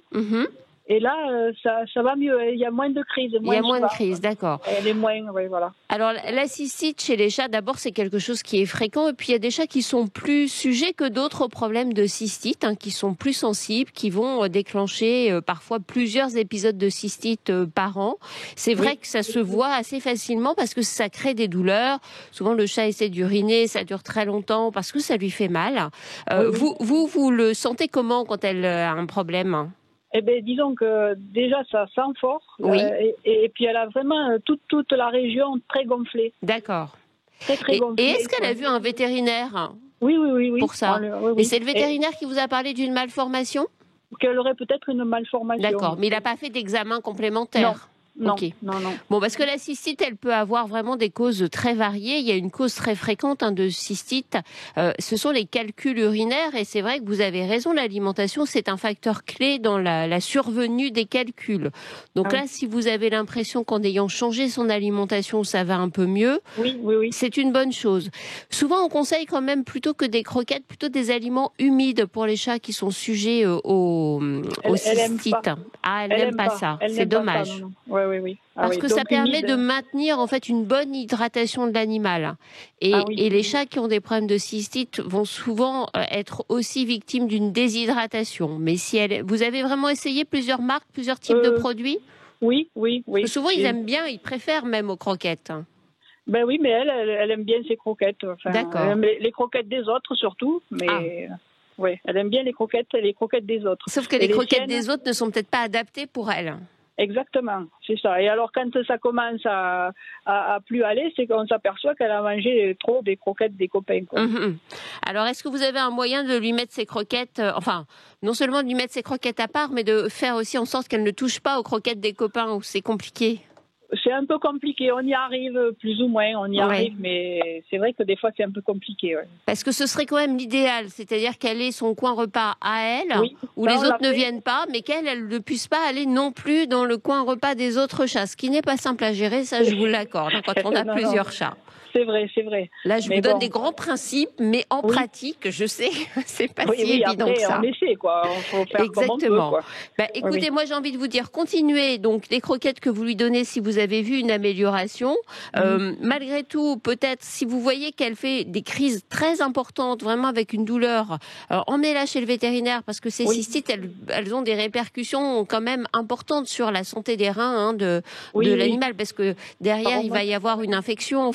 Et là, ça va mieux. Il y a moins de crises. Il y a moins de crises, d'accord. Elle est moins, oui, voilà. Alors, la cystite chez les chats, d'abord, c'est quelque chose qui est fréquent. Et puis, il y a des chats qui sont plus sujets que d'autres aux problèmes de cystite, qui sont plus sensibles, qui vont déclencher parfois plusieurs épisodes de cystite par an. C'est vrai que ça se voit assez facilement parce que ça crée des douleurs. Souvent, le chat essaie d'uriner, ça dure très longtemps parce que ça lui fait mal. Vous le sentez comment quand elle a un problème ? Eh bien, disons que déjà, ça sent fort. Oui. Et puis, elle a vraiment toute la région très gonflée. D'accord. Très gonflée. Et est-ce qu'elle a vu un vétérinaire ? Oui. Pour ça. Et c'est le vétérinaire qui vous a parlé d'une malformation ? Qu'elle aurait peut-être une malformation. D'accord. Mais il n'a pas fait d'examen complémentaire ? Non. Okay. Non. Bon, parce que la cystite, elle peut avoir vraiment des causes très variées. Il y a une cause très fréquente de cystite. Ce sont les calculs urinaires. Et c'est vrai que vous avez raison, l'alimentation, c'est un facteur clé dans la survenue des calculs. Donc là, si vous avez l'impression qu'en ayant changé son alimentation, ça va un peu mieux, oui. c'est une bonne chose. Souvent, on conseille quand même, plutôt que des croquettes, plutôt des aliments humides pour les chats qui sont sujets aux cystites. Elle n'aime pas ça. C'est dommage. Oui. Parce que ça permet de maintenir en fait une bonne hydratation de l'animal. Et les chats qui ont des problèmes de cystite vont souvent être aussi victimes d'une déshydratation. Mais vous avez vraiment essayé plusieurs marques, plusieurs types de produits ? Oui. Parce que souvent ils aiment bien, ils préfèrent même aux croquettes. Ben oui, mais elle aime bien ses croquettes. Enfin, d'accord. Elle aime les croquettes des autres surtout, mais. Oui, elle aime bien les croquettes des autres. Sauf que les croquettes des autres ne sont peut-être pas adaptées pour elle. Exactement, c'est ça. Et alors quand ça commence à plus aller, c'est qu'on s'aperçoit qu'elle a mangé trop des croquettes des copains, quoi. Alors est-ce que vous avez un moyen de lui mettre ses croquettes, non seulement de lui mettre ses croquettes à part, mais de faire aussi en sorte qu'elle ne touche pas aux croquettes des copains, ou c'est compliqué? C'est un peu compliqué, on y arrive plus ou moins, arrive, mais c'est vrai que des fois c'est un peu compliqué. Ouais. Parce que ce serait quand même l'idéal, c'est-à-dire qu'elle ait son coin repas à elle, où les autres ne viennent pas, mais qu'elle ne puisse pas aller non plus dans le coin repas des autres chats, ce qui n'est pas simple à gérer, ça je vous l'accorde, quand on a plusieurs chats. C'est vrai, c'est vrai. Là, je vous donne des grands principes, mais en pratique, je sais, c'est pas si évident après, que ça. On essaie, quoi. On faut faire exactement. Comme on peut, quoi. Écoutez, moi, j'ai envie de vous dire, continuez donc les croquettes que vous lui donnez si vous avez vu une amélioration. Malgré tout, peut-être, si vous voyez qu'elle fait des crises très importantes, vraiment avec une douleur, emmenez-la chez le vétérinaire, parce que ces cystites, elles ont des répercussions quand même importantes sur la santé des reins de l'animal, parce que derrière, il va y avoir une infection,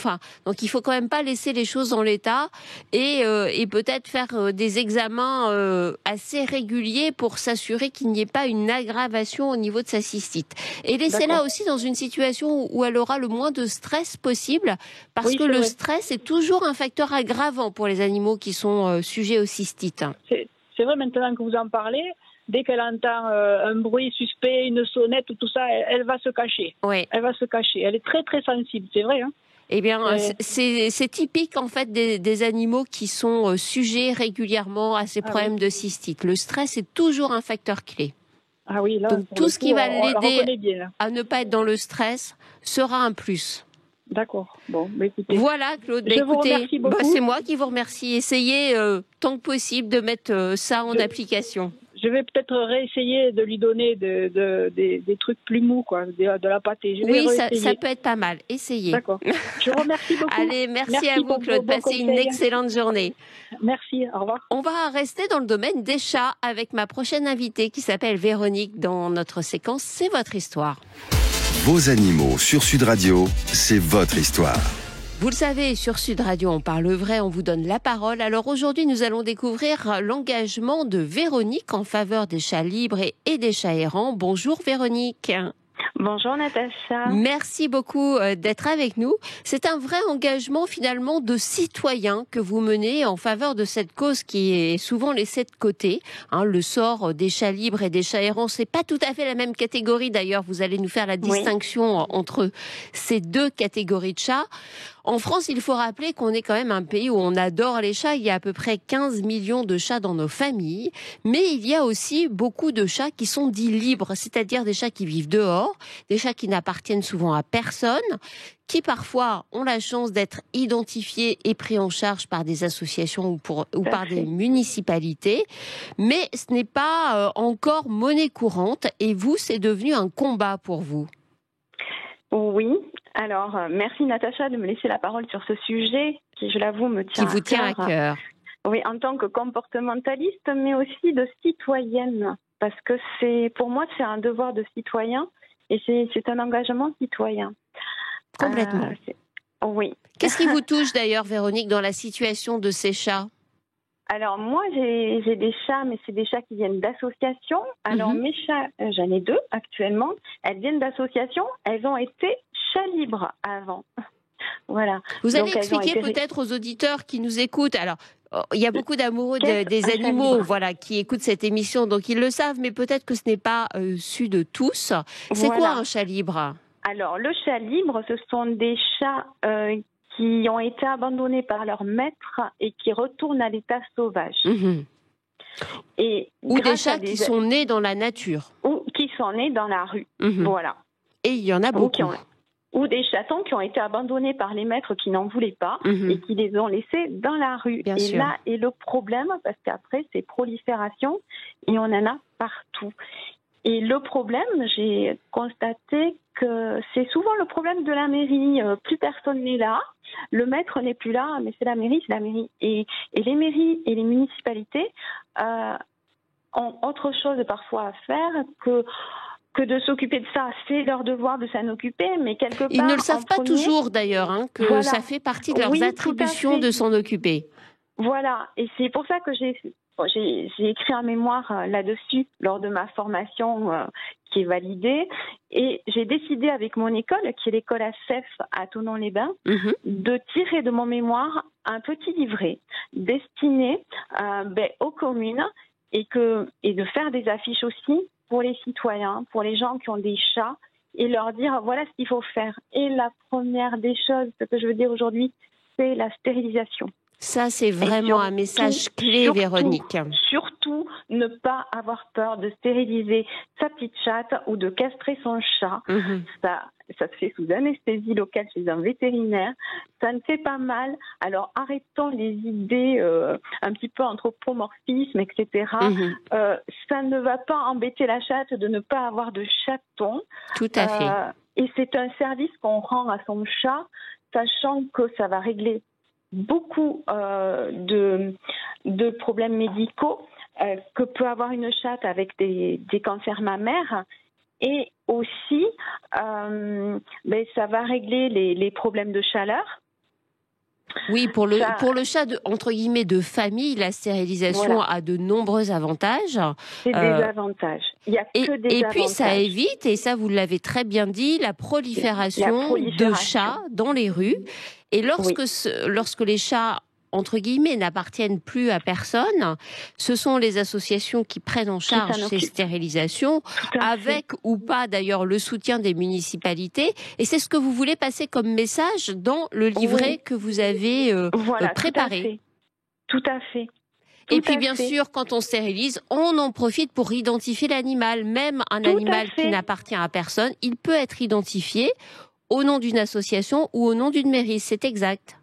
donc il faut quand même pas laisser les choses en l'état et peut-être faire des examens assez réguliers pour s'assurer qu'il n'y ait pas une aggravation au niveau de sa cystite. Et laissez-la aussi dans une situation où elle aura le moins de stress possible, parce que le stress est toujours un facteur aggravant pour les animaux qui sont sujets aux cystites. C'est vrai, maintenant que vous en parlez, dès qu'elle entend un bruit suspect, une sonnette ou tout ça, elle va se cacher. Oui. Elle va se cacher. Elle est très très sensible, c'est vrai, hein. Eh bien, c'est typique en fait des animaux qui sont sujets régulièrement à ces problèmes de cystite. Le stress est toujours un facteur clé. Ah oui, là, donc tout ce qui va l'aider à ne pas être dans le stress sera un plus. D'accord. Bon, écoutez. Voilà, Claude. Je vous remercie beaucoup. C'est moi qui vous remercie. Essayez tant que possible de mettre ça en application. Je vais peut-être réessayer de lui donner des trucs plus mous, quoi, de la pâtée. Ça peut être pas mal. Essayez. D'accord. Je vous remercie beaucoup. Allez, merci à vous, Claude. Passez une excellente journée. Merci. Au revoir. On va rester dans le domaine des chats avec ma prochaine invitée qui s'appelle Véronique dans notre séquence C'est votre histoire. Vos animaux sur Sud Radio, c'est votre histoire. Vous le savez, sur Sud Radio, on parle vrai, on vous donne la parole. Alors aujourd'hui, nous allons découvrir l'engagement de Véronique en faveur des chats libres et des chats errants. Bonjour Véronique. Bonjour Natacha. Merci beaucoup d'être avec nous. C'est un vrai engagement finalement de citoyen que vous menez en faveur de cette cause qui est souvent laissée de côté. Le sort des chats libres et des chats errants, c'est pas tout à fait la même catégorie d'ailleurs. Vous allez nous faire la distinction entre ces deux catégories de chats. En France, il faut rappeler qu'on est quand même un pays où on adore les chats. Il y a à peu près 15 millions de chats dans nos familles. Mais il y a aussi beaucoup de chats qui sont dits libres, c'est-à-dire des chats qui vivent dehors, des chats qui n'appartiennent souvent à personne, qui parfois ont la chance d'être identifiés et pris en charge par des associations ou par des municipalités. Mais ce n'est pas encore monnaie courante. Et vous, c'est devenu un combat pour vous. Oui. Alors, merci Natacha de me laisser la parole sur ce sujet qui, je l'avoue, me tient à cœur. Oui, en tant que comportementaliste, mais aussi de citoyenne. Parce que pour moi, c'est un devoir de citoyen et c'est un engagement citoyen. Complètement. Oui. Qu'est-ce qui vous touche d'ailleurs, Véronique, dans la situation de ces chats ? Alors moi, j'ai des chats, mais c'est des chats qui viennent d'associations. Alors mes chats, j'en ai 2 actuellement. Elles viennent d'associations. Elles ont été chats libres avant. Voilà. Vous allez expliquer peut-être aux auditeurs qui nous écoutent. Alors, il y a beaucoup d'amoureux des animaux, qui écoutent cette émission, donc ils le savent, mais peut-être que ce n'est pas su de tous. C'est quoi un chat libre ? Alors, le chat libre, ce sont des chats qui ont été abandonnés par leur maître et qui retournent à l'état sauvage. Ou des chats qui sont nés dans la nature. Ou qui sont nés dans la rue. Voilà. Et il y en a beaucoup. Ou des chatons qui ont été abandonnés par les maîtres qui n'en voulaient pas et qui les ont laissés dans la rue. Bien sûr. Là est le problème, parce qu'après, c'est prolifération et on en a partout. Et le problème, j'ai constaté que c'est souvent le problème de la mairie. Plus personne n'est là, le maître n'est plus là, mais c'est la mairie. Et les mairies et les municipalités ont autre chose parfois à faire que de s'occuper de ça. C'est leur devoir de s'en occuper, mais quelque part... Ils ne le savent pas toujours d'ailleurs, ça fait partie de leurs attributions de s'en occuper. Voilà, et c'est pour ça que j'ai j'ai écrit un mémoire là-dessus lors de ma formation qui est validée. Et j'ai décidé avec mon école, qui est l'école ACEF à Thonon-les-Bains, de tirer de mon mémoire un petit livret destiné aux communes et de faire des affiches aussi pour les citoyens, pour les gens qui ont des chats, et leur dire voilà ce qu'il faut faire. Et la première des choses, ce que je veux dire aujourd'hui, c'est la stérilisation. Ça, c'est vraiment un message clé, Véronique. Surtout, ne pas avoir peur de stériliser sa petite chatte ou de castrer son chat. Ça se fait sous anesthésie locale chez un vétérinaire. Ça ne fait pas mal. Alors, arrêtons les idées un petit peu anthropomorphisme, etc. Ça ne va pas embêter la chatte de ne pas avoir de chaton. Tout à fait. Et c'est un service qu'on rend à son chat, sachant que ça va régler beaucoup de problèmes médicaux que peut avoir une chatte avec des cancers mammaires, et aussi ça va régler les problèmes de chaleur. Oui, pour le chat entre guillemets de famille, la stérilisation a de nombreux avantages. C'est des avantages. Il y a que des avantages. Et puis ça évite, et ça vous l'avez très bien dit, la prolifération de chats dans les rues. Et lorsque les chats entre guillemets n'appartiennent plus à personne, ce sont les associations qui prennent en charge ces stérilisations, avec ou pas d'ailleurs le soutien des municipalités. Et c'est ce que vous voulez passer comme message dans le livret que vous avez préparé. Tout à fait. Et puis bien sûr, quand on stérilise, on en profite pour identifier l'animal. Même un animal qui n'appartient à personne, il peut être identifié au nom d'une association ou au nom d'une mairie. C'est exact.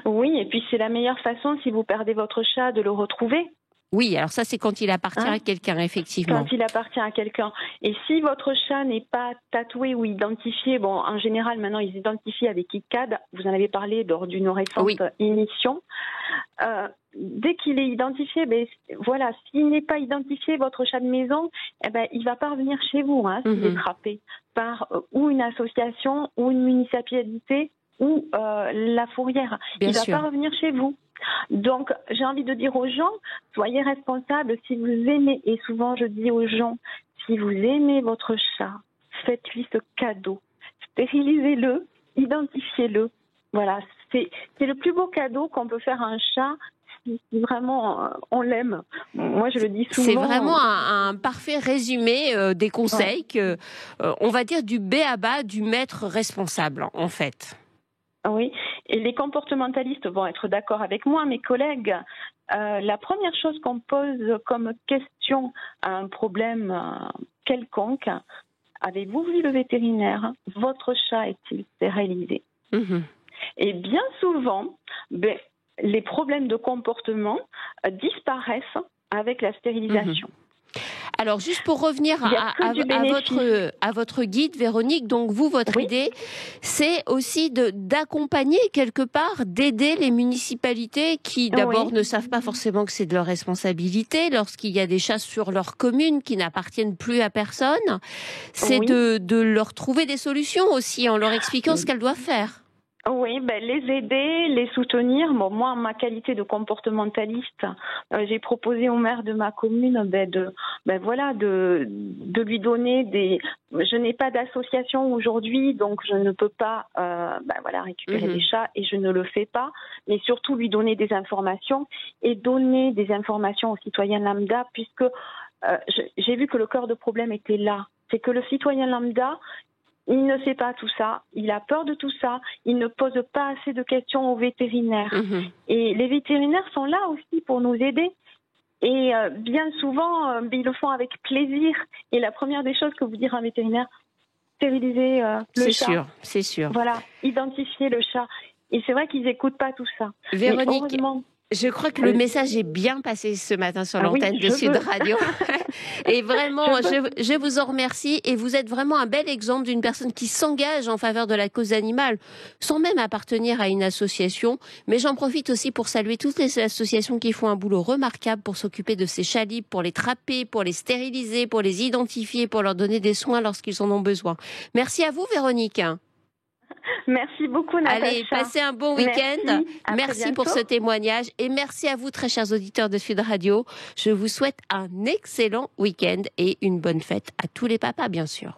Oui, et puis c'est la meilleure façon, si vous perdez votre chat, de le retrouver. Oui, alors ça c'est quand il appartient à quelqu'un, effectivement. Quand il appartient à quelqu'un. Et si votre chat n'est pas tatoué ou identifié, en général maintenant ils identifient avec ICAD, vous en avez parlé lors d'une récente émission, dès qu'il est identifié, s'il n'est pas identifié, votre chat de maison, il ne va pas revenir chez vous s'il est frappé par ou une association ou une municipalité ou la fourrière. Il ne va pas revenir chez vous. Donc, j'ai envie de dire aux gens, soyez responsables si vous aimez, et souvent je dis aux gens, si vous aimez votre chat, faites-lui ce cadeau. Stérilisez-le, identifiez-le. Voilà, c'est le plus beau cadeau qu'on peut faire à un chat si vraiment on l'aime. Moi, je le dis souvent. C'est vraiment un parfait résumé des conseils on va dire du b.a.-ba du maître responsable, en fait. Oui, et les comportementalistes vont être d'accord avec moi, mes collègues. La première chose qu'on pose comme question à un problème quelconque, avez-vous vu le vétérinaire? Votre chat est-il stérilisé? Et bien souvent, les problèmes de comportement disparaissent avec la stérilisation. Alors, juste pour revenir à votre guide, Véronique, donc vous, votre idée, c'est aussi d'accompagner quelque part, d'aider les municipalités qui, d'abord, ne savent pas forcément que c'est de leur responsabilité, lorsqu'il y a des chats sur leur commune qui n'appartiennent plus à personne, c'est de leur trouver des solutions aussi, en leur expliquant ce qu'elles doivent faire. Oui, les aider, les soutenir. Moi, en ma qualité de comportementaliste, j'ai proposé au maire de ma commune de lui donner des. Je n'ai pas d'association aujourd'hui, donc je ne peux pas récupérer des chats, et je ne le fais pas. Mais surtout lui donner des informations, et donner des informations aux citoyens lambda, puisque j'ai vu que le cœur de problème était là. C'est que le citoyen lambda, il ne sait pas tout ça, il a peur de tout ça, il ne pose pas assez de questions aux vétérinaires. Et les vétérinaires sont là aussi pour nous aider. Et bien souvent, ils le font avec plaisir. Et la première des choses que vous dire un vétérinaire, stériliser le chat. C'est sûr. Voilà, identifier le chat. Et c'est vrai qu'ils n'écoutent pas tout ça. Véronique, je crois que le message est bien passé ce matin sur l'antenne de Sud Radio. Et vraiment, je vous en remercie. Et vous êtes vraiment un bel exemple d'une personne qui s'engage en faveur de la cause animale, sans même appartenir à une association. Mais j'en profite aussi pour saluer toutes les associations qui font un boulot remarquable pour s'occuper de ces chats libres, pour les trapper, pour les stériliser, pour les identifier, pour leur donner des soins lorsqu'ils en ont besoin. Merci à vous, Véronique. Merci beaucoup, Natacha. Allez, passez un bon week-end. Merci pour ce témoignage et merci à vous, très chers auditeurs de Sud Radio. Je vous souhaite un excellent week-end et une bonne fête à tous les papas, bien sûr.